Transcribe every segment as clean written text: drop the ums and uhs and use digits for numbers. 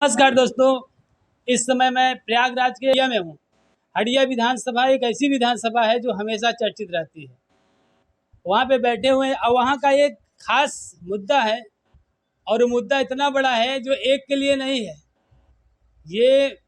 नमस्कार दोस्तों, इस समय मैं प्रयागराज के एरिया में हूँ। हड़िया विधानसभा एक ऐसी विधानसभा है जो हमेशा चर्चित रहती है। वहाँ पे बैठे हुए हैं और वहाँ का एक खास मुद्दा है और वो मुद्दा इतना बड़ा है जो एक के लिए नहीं है। ये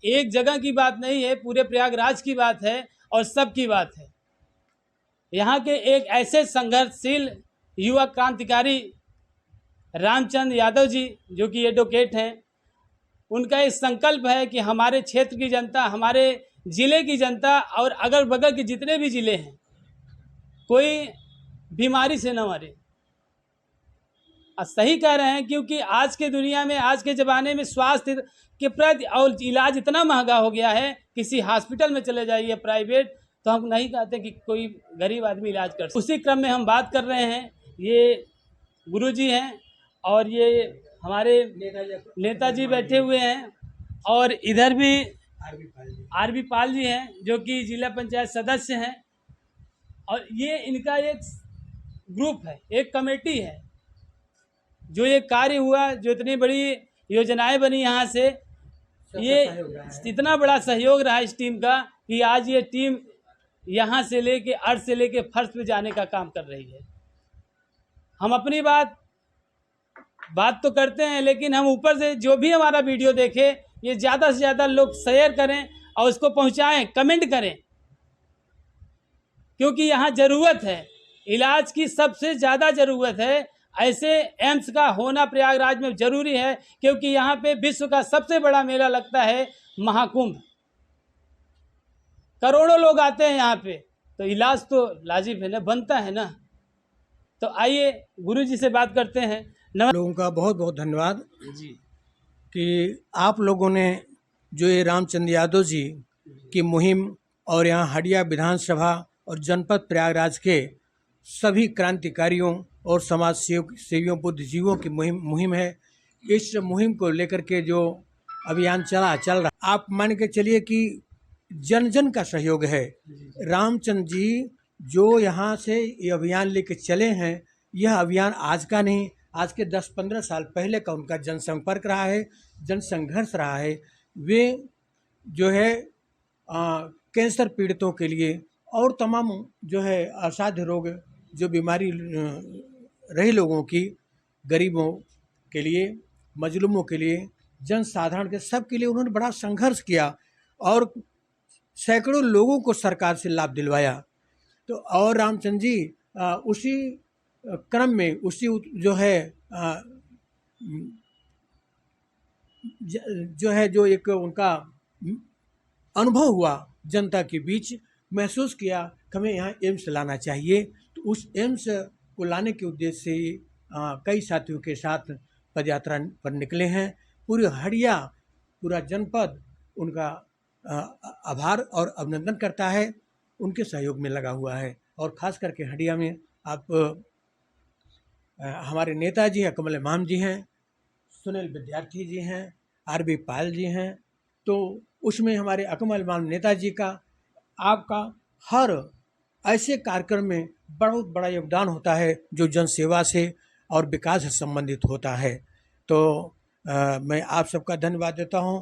एक जगह की बात नहीं है, पूरे प्रयागराज की बात है और सबकी बात है। यहाँ के एक ऐसे संघर्षशील युवा क्रांतिकारी रामचंद्र यादव जी, जो कि एडवोकेट हैं, उनका एक संकल्प है कि हमारे क्षेत्र की जनता, हमारे ज़िले की जनता और अगल बगल के जितने भी ज़िले हैं, कोई बीमारी से न मरे। सही कह रहे हैं, क्योंकि आज के दुनिया में, आज के ज़माने में स्वास्थ्य के प्रति और इलाज इतना महंगा हो गया है। किसी हॉस्पिटल में चले जाइए प्राइवेट, तो हम नहीं कहते कि कोई गरीब आदमी इलाज कर सके। उसी क्रम में हम बात कर रहे हैं। ये गुरुजी हैं और ये हमारे नेताजी बैठे हुए हैं और इधर भी आरबी पाल जी हैं, जो कि जिला पंचायत सदस्य हैं। और ये इनका एक ग्रुप है, एक कमेटी है, जो ये कार्य हुआ, जो इतनी बड़ी योजनाएं बनी यहाँ से, ये इतना बड़ा सहयोग रहा इस टीम का कि आज ये टीम यहाँ से लेके अर्थ से लेके फर्श पे जाने का काम कर रही है। हम अपनी बात तो करते हैं, लेकिन हम ऊपर से जो भी हमारा वीडियो देखे, ये ज़्यादा से ज़्यादा लोग शेयर करें और उसको पहुंचाएं, कमेंट करें, क्योंकि यहाँ ज़रूरत है, इलाज की सबसे ज़्यादा ज़रूरत है। ऐसे एम्स का होना प्रयागराज में ज़रूरी है, क्योंकि यहाँ पे विश्व का सबसे बड़ा मेला लगता है, महाकुंभ। करोड़ों लोग आते हैं यहाँ पे, तो इलाज तो लाजिब है ना, बनता है ना। तो आइए गुरुजी से बात करते हैं। लोगों का बहुत बहुत धन्यवाद जी कि आप लोगों ने जो ये रामचंद्र यादव जी की मुहिम और यहाँ हड़िया विधानसभा और जनपद प्रयागराज के सभी क्रांतिकारियों और समाज सेवियों बुद्धिजीवियों की मुहिम है। इस मुहिम को लेकर के जो अभियान चल रहा, आप मान के चलिए कि जन जन का सहयोग है। रामचंद्र जी जो यहाँ से ये अभियान लेके चले हैं, यह अभियान आज का नहीं, आज के 10-15 साल पहले का उनका जनसंपर्क रहा है, जनसंघर्ष रहा है। वे जो है कैंसर पीड़ितों के लिए और तमाम जो है असाध्य रोग, जो बीमारी रही लोगों की, गरीबों के लिए, मजलूमों के लिए, जनसाधारण के सब के लिए उन्होंने बड़ा संघर्ष किया और सैकड़ों लोगों को सरकार से लाभ दिलवाया। तो और रामचंद्र जी उसी क्रम में, उसी जो है जो एक उनका अनुभव हुआ, जनता के बीच महसूस किया कि हमें यहाँ एम्स लाना चाहिए। तो उस एम्स को लाने के उद्देश्य से कई साथियों के साथ पदयात्रा पर निकले हैं। पूरी हड़िया, पूरा जनपद उनका आभार और अभिनंदन करता है, उनके सहयोग में लगा हुआ है। और ख़ास करके हड़िया में आप हमारे नेताजी हैं, कमल इमाम जी हैं, सुनील विद्यार्थी जी हैं, आरबी पाल जी हैं। तो उसमें हमारे कमल इमाम नेताजी का, आपका हर ऐसे कार्यक्रम में बहुत बड़ा योगदान होता है जो जनसेवा से और विकास से संबंधित होता है। तो मैं आप सबका धन्यवाद देता हूं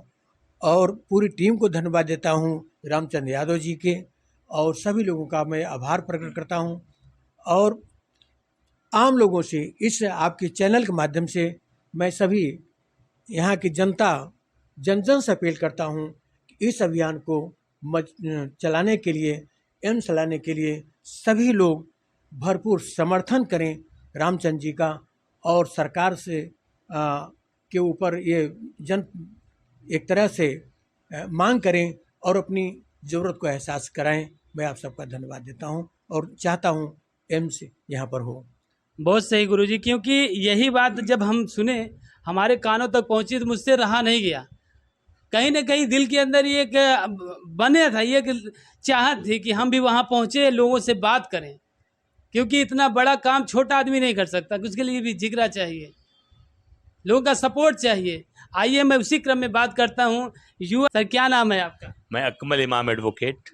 और पूरी टीम को धन्यवाद देता हूं, रामचंद्र यादव जी के और सभी लोगों का मैं आभार प्रकट करता हूं। और आम लोगों से, इस आपके चैनल के माध्यम से मैं सभी यहाँ की जनता, जन जन से अपील करता हूँ कि इस अभियान को चलाने के लिए, एम्स लाने के लिए सभी लोग भरपूर समर्थन करें रामचंद्र जी का, और सरकार से के ऊपर ये जन एक तरह से मांग करें और अपनी ज़रूरत को एहसास कराएं। मैं आप सबका धन्यवाद देता हूं और चाहता हूं एम्स यहाँ पर हो। बहुत सही गुरुजी, क्योंकि यही बात जब हम सुने, हमारे कानों तक पहुंची, तो मुझसे रहा नहीं गया। कहीं ना कहीं दिल के अंदर ये बने था, ये चाहत थी कि हम भी वहां पहुंचे, लोगों से बात करें, क्योंकि इतना बड़ा काम छोटा आदमी नहीं कर सकता, उसके लिए भी जिगरा चाहिए, लोगों का सपोर्ट चाहिए। आइए मैं उसी क्रम में बात करता हूँ। युवा सर, क्या नाम है आपका? मैं अकमल इमाम एडवोकेट।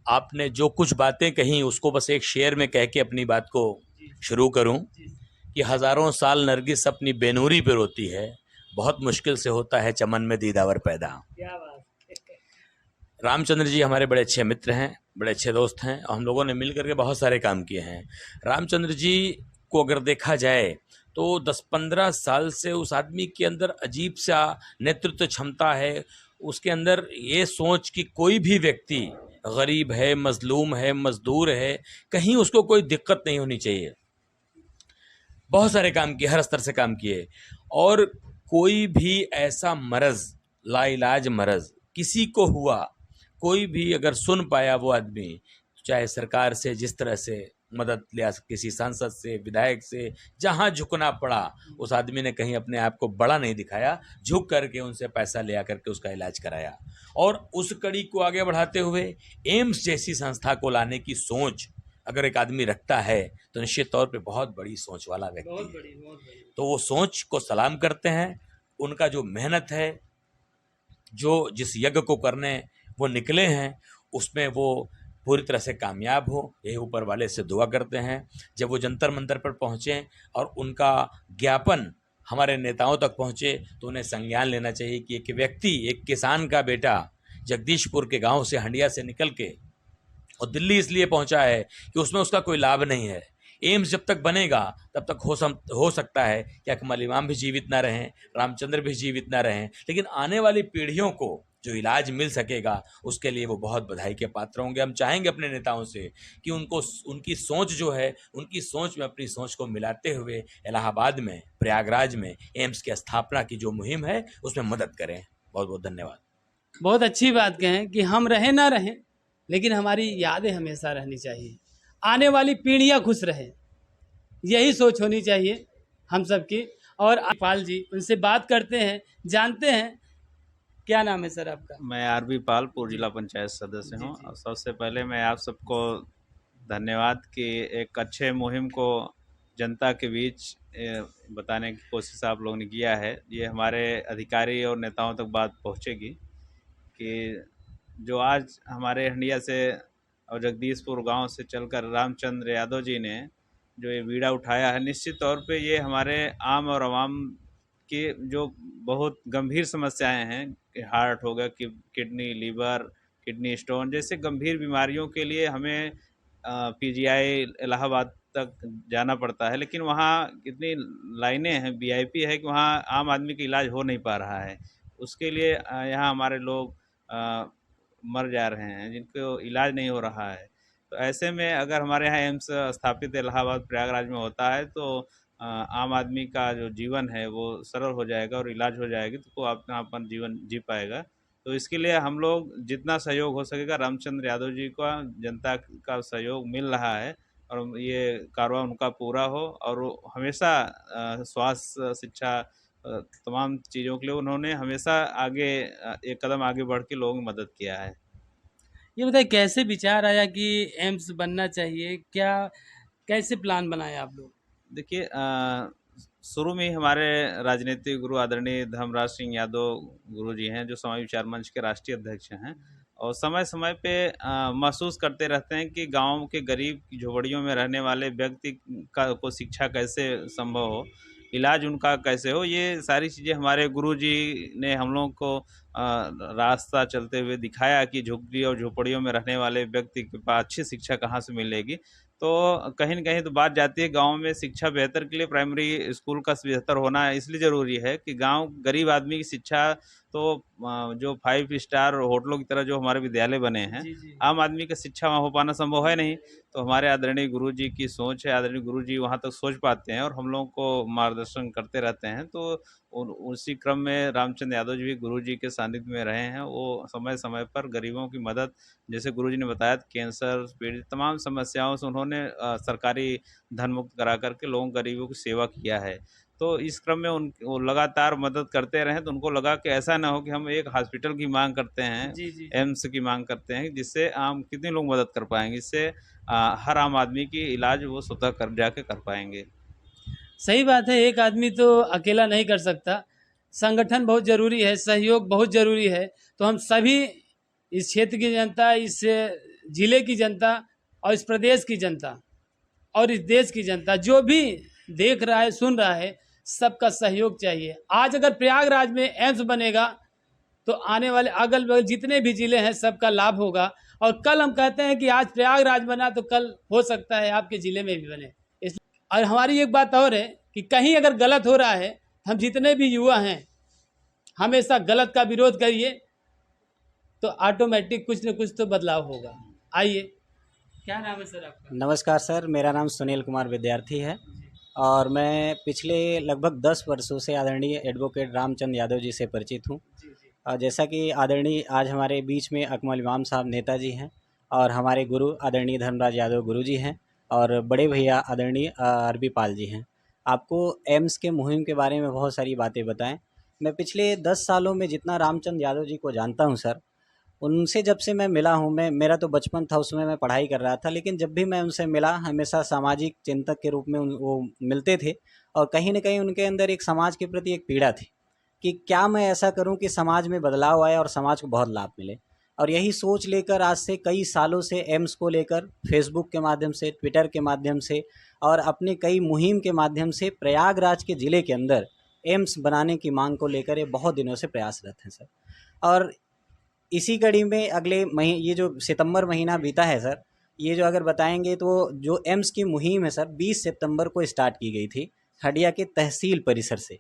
आपने जो कुछ बातें कही उसको बस एक शेर में कह के अपनी बात को शुरू करूं कि हज़ारों साल नरगिस अपनी बेनूरी पे रोती है, बहुत मुश्किल से होता है चमन में दीदावर पैदा। क्या बात। रामचंद्र जी हमारे बड़े अच्छे मित्र हैं, बड़े अच्छे दोस्त हैं और हम लोगों ने मिल करके बहुत सारे काम किए हैं। रामचंद्र जी को अगर देखा जाए तो 10-15 साल से उस आदमी के अंदर अजीब सा नेतृत्व क्षमता है। उसके अंदर ये सोच कि कोई भी व्यक्ति गरीब है, मजलूम है, मजदूर है, कहीं उसको कोई दिक्कत नहीं होनी चाहिए। बहुत सारे काम किए, हर स्तर से काम किए और कोई भी ऐसा मरज, लाइलाज मरज किसी को हुआ, कोई भी अगर सुन पाया वो आदमी, चाहे सरकार से जिस तरह से मदद लिया, किसी सांसद से, विधायक से, जहाँ झुकना पड़ा उस आदमी ने कहीं अपने आप को बड़ा नहीं दिखाया, झुक करके उनसे पैसा ले आकर के उसका इलाज कराया। और उस कड़ी को आगे बढ़ाते हुए एम्स जैसी संस्था को लाने की सोच अगर एक आदमी रखता है तो निश्चित तौर पे बहुत बड़ी सोच वाला व्यक्ति बहुत है। बड़ी, बहुत बड़ी। तो वो सोच को सलाम करते हैं। उनका जो मेहनत है, जो जिस यज्ञ को करने वो निकले हैं, उसमें वो पूरी तरह से कामयाब हो, यही ऊपर वाले से दुआ करते हैं। जब वो जंतर मंतर पर पहुँचें और उनका ज्ञापन हमारे नेताओं तक पहुँचे तो उन्हें संज्ञान लेना चाहिए कि एक व्यक्ति, एक किसान का बेटा जगदीशपुर के गांव से, हंडिया से निकल के और दिल्ली इसलिए पहुंचा है कि उसमें उसका कोई लाभ नहीं है। एम्स जब तक बनेगा तब तक हो सकता है कि अकमल इमाम भी जीवित ना रहें, रामचंद्र भी जीवित ना रहें, लेकिन आने वाली पीढ़ियों को जो इलाज मिल सकेगा उसके लिए वो बहुत बधाई के पात्र होंगे। हम चाहेंगे अपने नेताओं से कि उनको उनकी सोच जो है, उनकी सोच में अपनी सोच को मिलाते हुए इलाहाबाद में, प्रयागराज में एम्स की स्थापना की जो मुहिम है उसमें मदद करें। बहुत बहुत धन्यवाद। बहुत अच्छी बात कहें कि हम रहें ना रहें, लेकिन हमारी यादें हमेशा रहनी चाहिए, आने वाली पीढ़ियां खुश रहें, यही सोच होनी चाहिए हम सबकी। और पाल जी, उनसे बात करते हैं, जानते हैं क्या नाम है सर आपका? मैं आरबी पाल, पूर्व जिला पंचायत सदस्य जी, हूं। जी। और सबसे पहले मैं आप सबको धन्यवाद कि एक अच्छे मुहिम को जनता के बीच बताने की कोशिश आप लोगों ने किया है। ये हमारे अधिकारी और नेताओं तक बात पहुंचेगी कि जो आज हमारे हंडिया से और जगदीशपुर गांव से चलकर रामचंद्र यादव जी ने जो ये बीड़ा उठाया है, निश्चित तौर पे ये हमारे आम और आवाम की जो बहुत गंभीर समस्याएं हैं, कि हार्ट हो गया, कि किडनी, लीवर, किडनी स्टोन जैसे गंभीर बीमारियों के लिए हमें पीजीआई इलाहाबाद तक जाना पड़ता है, लेकिन वहाँ कितनी लाइनें हैं, वीआईपी है कि वहाँ आम आदमी का इलाज हो नहीं पा रहा है। उसके लिए यहाँ हमारे लोग मर जा रहे हैं, जिनको इलाज नहीं हो रहा है। तो ऐसे में अगर हमारे यहाँ एम्स स्थापित इलाहाबाद प्रयागराज में होता है तो आम आदमी का जो जीवन है वो सरल हो जाएगा और इलाज हो जाएगी, तो वो अपना अपन जीवन जी पाएगा। तो इसके लिए हम लोग जितना सहयोग हो सकेगा, रामचंद्र यादव जी का जनता का सहयोग मिल रहा है और ये कारवा उनका पूरा हो। और वो हमेशा स्वास्थ्य, शिक्षा, तमाम चीज़ों के लिए उन्होंने हमेशा आगे एक कदम आगे बढ़ के लोगों की मदद किया है। ये बताइए कैसे विचार आया कि एम्स बनना चाहिए, क्या कैसे प्लान बनाया आप लोग? देखिए, शुरू में ही हमारे राजनीतिक गुरु आदरणीय धर्मराज सिंह यादव गुरु जी हैं, जो समाज विचार मंच के राष्ट्रीय अध्यक्ष हैं, और समय समय पे महसूस करते रहते हैं कि गांव के गरीब की झोपड़ियों में रहने वाले व्यक्ति को शिक्षा कैसे संभव हो, इलाज उनका कैसे हो। ये सारी चीज़ें हमारे गुरु जी ने हम लोगों को रास्ता चलते हुए दिखाया कि झुग्गी और झोपड़ियों में रहने वाले व्यक्ति के पास अच्छी शिक्षा कहाँ से मिलेगी। तो कहीं न कहीं तो बात जाती है, गांव में शिक्षा बेहतर के लिए प्राइमरी स्कूल का बेहतर होना इसलिए ज़रूरी है कि गांव गरीब आदमी की शिक्षा तो जो 5 स्टार होटलों की तरह जो हमारे विद्यालय बने हैं, जी, जी। आम आदमी का शिक्षा वहाँ हो पाना संभव है नहीं। तो हमारे आदरणीय गुरु जी की सोच है, आदरणीय गुरु जी वहाँ तक सोच पाते हैं और हम लोगों को मार्गदर्शन करते रहते हैं। तो उसी क्रम में रामचंद्र यादव जी भी गुरु जी के सानिध्य में रहे हैं। वो समय समय पर गरीबों की मदद, जैसे गुरु जी ने बताया, कैंसर पीड़ित तमाम समस्याओं से उन्होंने सरकारी धन मुक्त करा करके लोगों गरीबों की सेवा किया है। तो इस क्रम में वो लगातार मदद करते रहें, तो उनको लगा कि ऐसा ना हो कि हम एक हॉस्पिटल की मांग करते हैं, जी, जी। एम्स की मांग करते हैं, जिससे आम कितने लोग मदद कर पाएंगे। इससे हर आम आदमी की इलाज वो स्वतः कर जाके कर पाएंगे। सही बात है, एक आदमी तो अकेला नहीं कर सकता, संगठन बहुत ज़रूरी है, सहयोग बहुत ज़रूरी है। तो हम सभी, इस क्षेत्र की जनता, इस ज़िले की जनता और इस प्रदेश की जनता और इस देश की जनता, जो भी देख रहा है, सुन रहा है, सबका सहयोग चाहिए। आज अगर प्रयागराज में एम्स बनेगा तो आने वाले अगल बगल जितने भी ज़िले हैं सबका लाभ होगा। और कल हम कहते हैं कि आज प्रयागराज बना तो कल हो सकता है आपके ज़िले में भी बने। इस और हमारी एक बात और है कि कहीं अगर गलत हो रहा है, हम जितने भी युवा हैं हमेशा गलत का विरोध करिए तो ऑटोमेटिक कुछ न कुछ तो बदलाव होगा। आइए, क्या नाम है सर आपका? नमस्कार सर, मेरा नाम सुनील कुमार विद्यार्थी है और मैं पिछले लगभग 10 वर्षों से आदरणीय एडवोकेट रामचंद्र यादव जी से परिचित हूँ। जैसा कि आदरणीय आज हमारे बीच में अकमल इमाम साहब नेताजी हैं और हमारे गुरु आदरणीय धर्मराज यादव गुरु जी हैं और बड़े भैया आदरणीय आरबी पाल जी हैं। आपको एम्स के मुहिम के बारे में बहुत सारी बातें बताएं। मैं पिछले 10 सालों में जितना रामचंद्र यादव जी को जानता हूं सर, उनसे जब से मैं मिला हूं, मेरा तो बचपन था, उसमें मैं पढ़ाई कर रहा था, लेकिन जब भी मैं उनसे मिला हमेशा सामाजिक चिंतक के रूप में वो मिलते थे और कहीं न कहीं उनके अंदर एक समाज के प्रति एक पीड़ा थी कि क्या मैं ऐसा करूं कि समाज में बदलाव आए और समाज को बहुत लाभ मिले। और यही सोच लेकर आज से कई सालों से एम्स को लेकर फेसबुक के माध्यम से, ट्विटर के माध्यम से और अपने कई मुहिम के माध्यम से प्रयागराज के ज़िले के अंदर एम्स बनाने की मांग को लेकर ये बहुत दिनों से प्रयासरत हैं सर। और इसी कड़ी में अगले ये जो सितंबर महीना बीता है सर, ये जो अगर बताएंगे तो जो एम्स की मुहिम है सर 20 सितंबर को स्टार्ट की गई थी हडिया के तहसील परिसर से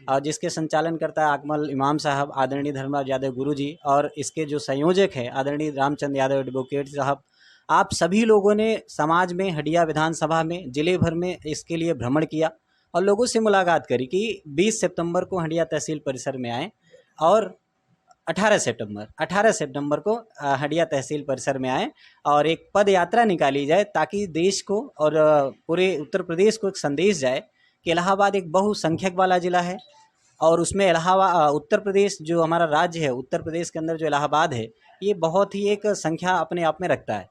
और जिसके संचालन करता है अकमल इमाम साहब, आदरणीय धर्मराज यादव गुरु जी और इसके जो संयोजक हैं आदरणीय रामचंद्र यादव एडवोकेट साहब। आप सभी लोगों ने समाज में, हडिया विधानसभा में, जिले भर में इसके लिए भ्रमण किया और लोगों से मुलाकात करी कि 20 सितंबर को हडिया तहसील परिसर में आएँ और 18 सितंबर को हडिया तहसील परिसर में आए और एक पद यात्रा निकाली जाए ताकि देश को और पूरे उत्तर प्रदेश को एक संदेश जाए कि इलाहाबाद एक बहुसंख्यक वाला ज़िला है और उसमें इलाहाबाद उत्तर प्रदेश जो हमारा राज्य है, उत्तर प्रदेश के अंदर जो इलाहाबाद है ये बहुत ही एक संख्या अपने आप में रखता है।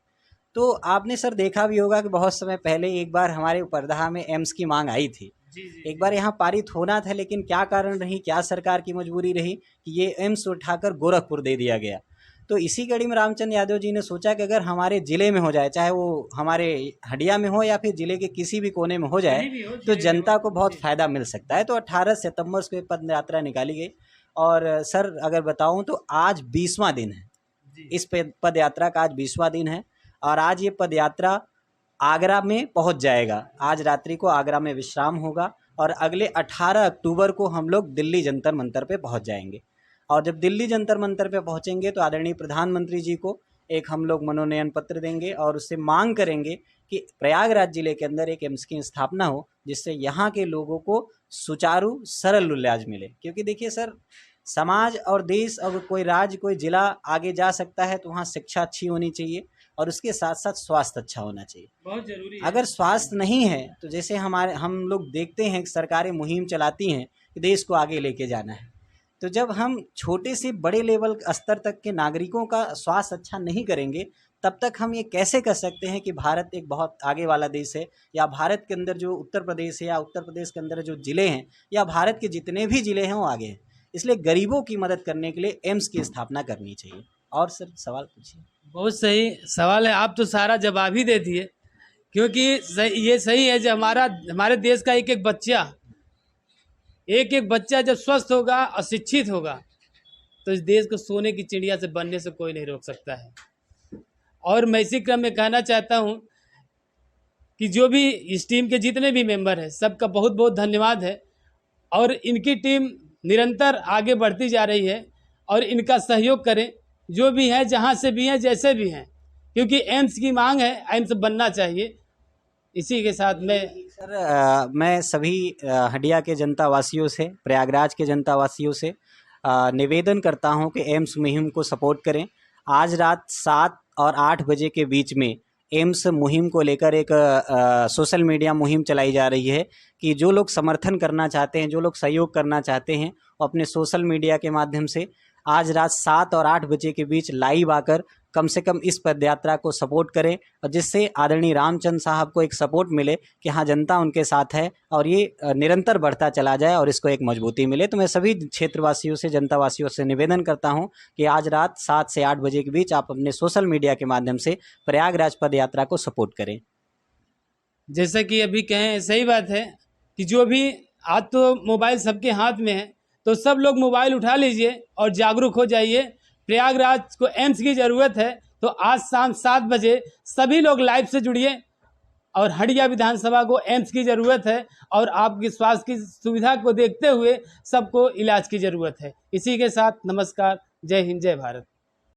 तो आपने सर देखा भी होगा कि बहुत समय पहले एक बार हमारे उपरदहा में एम्स की मांग आई थी। एक बार यहाँ पारित होना था, लेकिन क्या कारण रही, क्या सरकार की मजबूरी रही कि ये एम्स उठाकर गोरखपुर दे दिया गया। तो इसी कड़ी में रामचंद्र यादव जी ने सोचा कि अगर हमारे ज़िले में हो जाए, चाहे वो हमारे हडिया में हो या फिर ज़िले के किसी भी कोने में हो जाए, तो जनता को बहुत फ़ायदा मिल सकता है। तो 18 सितंबर को पद यात्रा निकाली गई और सर अगर बताऊँ तो आज 20वां दिन है, इस पद यात्रा का आज 20वां दिन है और आज ये पद यात्रा आगरा में पहुंच जाएगा। आज रात्रि को आगरा में विश्राम होगा और अगले 18 अक्टूबर को हम लोग दिल्ली जंतर मंतर पे पहुंच जाएंगे और जब दिल्ली जंतर मंतर पे पहुंचेंगे तो आदरणीय प्रधानमंत्री जी को एक हम लोग मनोनयन पत्र देंगे और उससे मांग करेंगे कि प्रयागराज जिले के अंदर एक एम्स की स्थापना हो जिससे यहाँ के लोगों को सुचारू सरल इलाज मिले। क्योंकि देखिए सर, समाज और देश, अगर कोई राज्य, कोई ज़िला आगे जा सकता है तो वहाँ शिक्षा अच्छी होनी चाहिए और उसके साथ साथ स्वास्थ्य अच्छा होना चाहिए, बहुत जरूरी है। अगर स्वास्थ्य नहीं है तो जैसे हम लोग देखते हैं कि सरकारें मुहिम चलाती हैं कि देश को आगे लेके जाना है, तो जब हम छोटे से बड़े लेवल स्तर तक के नागरिकों का स्वास्थ्य अच्छा नहीं करेंगे तब तक हम ये कैसे कर सकते हैं कि भारत एक बहुत आगे वाला देश है, या भारत के अंदर जो उत्तर प्रदेश है या उत्तर प्रदेश के अंदर जो ज़िले हैं या भारत के जितने भी ज़िले हैं वो आगे हैं। इसलिए गरीबों की मदद करने के लिए एम्स की स्थापना करनी चाहिए। और सर सवाल पूछिए। बहुत सही सवाल है, आप तो सारा जवाब ही दे दिए। क्योंकि ये सही है जो हमारे देश का एक एक बच्चा जब स्वस्थ होगा और शिक्षित होगा तो इस देश को सोने की चिड़िया से बनने से कोई नहीं रोक सकता है। और मैं इसी क्रम में कहना चाहता हूँ कि जो भी इस टीम के जितने भी मेंबर हैं सबका बहुत बहुत धन्यवाद है और इनकी टीम निरंतर आगे बढ़ती जा रही है और इनका सहयोग करें, जो भी है, जहाँ से भी हैं, जैसे भी हैं, क्योंकि एम्स की मांग है, एम्स बनना चाहिए। इसी के साथ सर मैं सभी हडिया के जनता वासियों से, प्रयागराज के जनता वासियों से निवेदन करता हूं कि एम्स मुहिम को सपोर्ट करें। आज रात 7 और 8 बजे के बीच में एम्स मुहिम को लेकर एक सोशल मीडिया मुहिम चलाई जा रही है कि जो लोग समर्थन करना चाहते हैं, जो लोग सहयोग करना चाहते हैं, वो अपने सोशल मीडिया के माध्यम से आज रात 7 और 8 बजे के बीच लाइव आकर कम से कम इस पदयात्रा को सपोर्ट करें और जिससे आदरणीय रामचंद्र साहब को एक सपोर्ट मिले कि हाँ जनता उनके साथ है और ये निरंतर बढ़ता चला जाए और इसको एक मजबूती मिले। तो मैं सभी क्षेत्रवासियों से, जनता वासियों से निवेदन करता हूँ कि आज रात 7 से 8 बजे के बीच आप अपने सोशल मीडिया के माध्यम से प्रयागराज पदयात्रा को सपोर्ट करें। जैसा कि अभी कहें, सही बात है कि जो भी आज तो मोबाइल सबके हाथ में है, तो सब लोग मोबाइल उठा लीजिए और जागरूक हो जाइए। प्रयागराज को एम्स की ज़रूरत है, तो आज शाम 7 बजे सभी लोग लाइव से जुड़िए। और हड़िया विधानसभा को एम्स की ज़रूरत है और आपकी स्वास्थ्य की सुविधा को देखते हुए सबको इलाज की ज़रूरत है। इसी के साथ नमस्कार, जय हिंद, जय भारत।